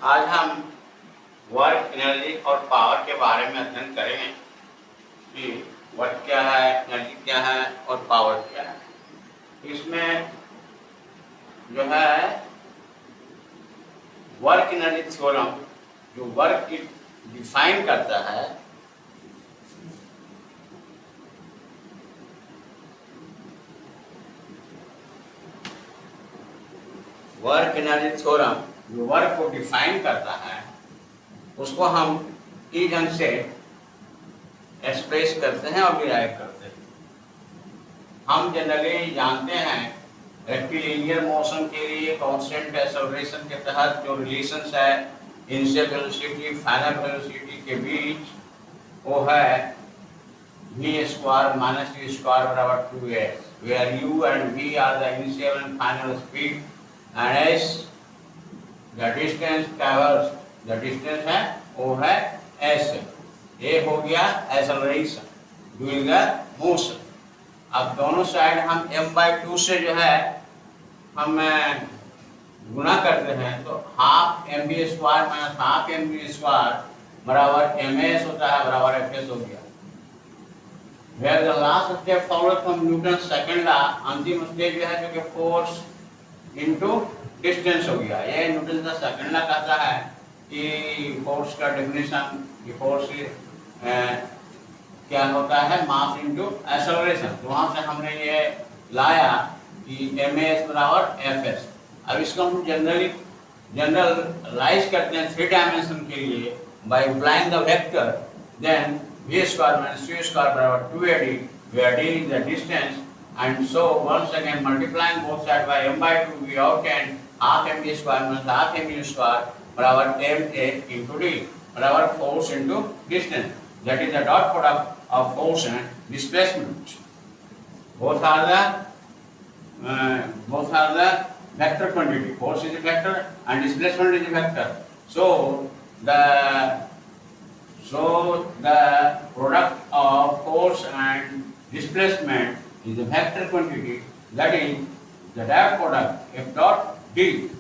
आज हम work, energy और पावर के बारे में अध्ययन करेंगे कि वर्क क्या है, एनर्जी क्या है और पावर क्या है। इसमें जो है वर्क एनर्जी थ्योरम जो वर्क की डिफाइन करता है, वर्क एनर्जी थ्योरम जो वर्क को डिफाइन करता है उसको हम इस ढंग से एक्सप्रेस करते हैं और डिराइव करते हैं। हम जनरली जानते हैं रेक्टिलिनियर मोशन के लिए कांस्टेंट एक्सेलरेशन के तहत जो रिलेशंस है इनिशियल वेलोसिटी फाइनल वेलोसिटी के बीच, वो है v² - u² बराबर 2s, where u and v are the initial and final speed and s the distance traversed, the distance है वो है s। ये हो गया एक्सेलरेशन ड्यूरिंग द मोशन। अब दोनों साइड हम m/2 से जो है हम गुना करते हैं तो हाफ mv² - हाफ mv² बराबर ms होता है, बराबर fs हो गया। Where the last step followed from Newton's second law, अंतिम स्टेज जो है जो कि फोर्स इनटू डिस्टेंस हो गया। ये न्यूटन का सेकंड लॉ कहता है कि फोर्स का डेफिनेशन, कि फोर्स क्या होता है, मास इनटू एक्सेलरेशन। तो वहाँ से हमने ये लाया कि ms बराबर fs। अब इसको हम जनरलाइज करते हैं 3 डायमेंशन के लिए by applying the vector, then v² - u² बराबर 2ad, where d is the distance, and so once again multiplying both sides by m/2 we obtain half mv² - half mu² बराबर ma into d बराबर force into distance, that is the dot product of force and displacement. Both are the vector quantity. Force is a vector and displacement is a vector. So the product of force and displacement is a vector quantity, that is the dot product f dot d.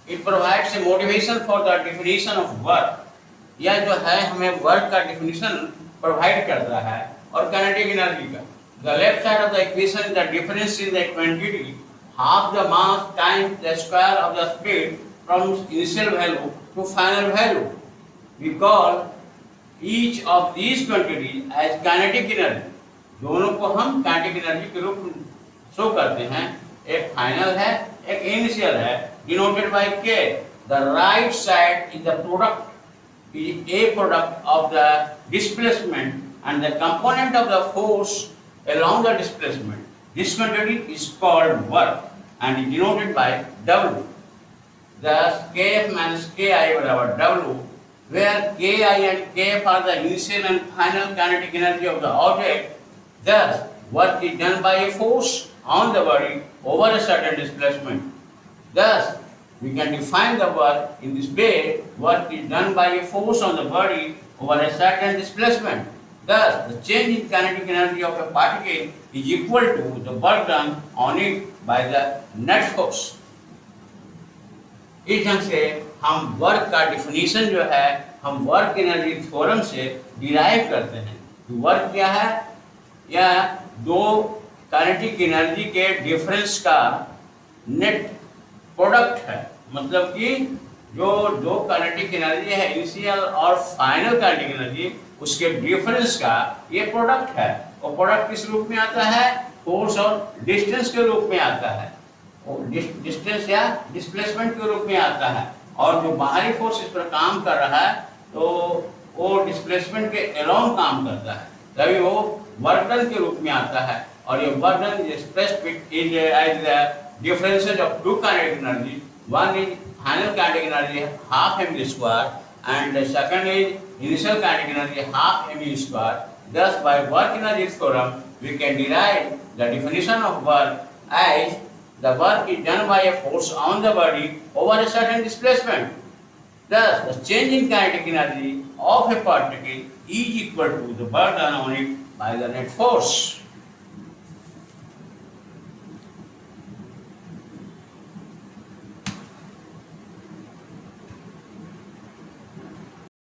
It provides a motivation for the definition of work. यह जो है हमें work का definition provide करता है और kinetic energy का। The left side of the equation is the difference in the quantity, half the mass times the square of the speed from initial value to final value. We call each of these quantities as kinetic energy. दोनों को हम kinetic energy के रूप में show करते हैं। एक final है, एक इनिशियल है, denoted by k. The right side is the product, is a product of the displacement and the component of the force along the displacement. This quantity is called work and is denoted by W. Thus kf minus ki बराबर W, where ki and kf are the initial and final kinetic energy of the object. Thus work is done by a force on the body over a certain displacement. Thus we can define the work in this way: work is done by a force on the body over a certain displacement. Thus, the change in kinetic energy of a particle is equal to the work done on it by the net force. इस ढंग से हम work का definition जो है हम work energy theorem से derive करते हैं। तो वर्क क्या है? यह दो काइनेटिक एनर्जी के डिफरेंस का नेट प्रोडक्ट है। मतलब कि जो दो काइनेटिक एनर्जी है इनिशियल और फाइनल काइनेटिक एनर्जी, उसके डिफरेंस का ये प्रोडक्ट है। और प्रोडक्ट किस रूप में आता है? फोर्स और डिस्टेंस के रूप में आता है, डिस्टेंस या डिस्प्लेसमेंट के रूप में आता है। और जो बाहरी फोर्स इस पर काम कर रहा है तो वो डिस्प्लेसमेंट के अलोंग काम करता है, तभी वो वर्क डन के रूप में आता है। और ये work done is expressed as the differences of two kinetic energy. One is final kinetic energy half mv² and the second is initial kinetic energy half mu². Thus by work energy theorem we can derive the definition of work as the work is done by a force on the body over a certain displacement. Thus the change in kinetic energy of a particle is equal to the work done on it by the net force.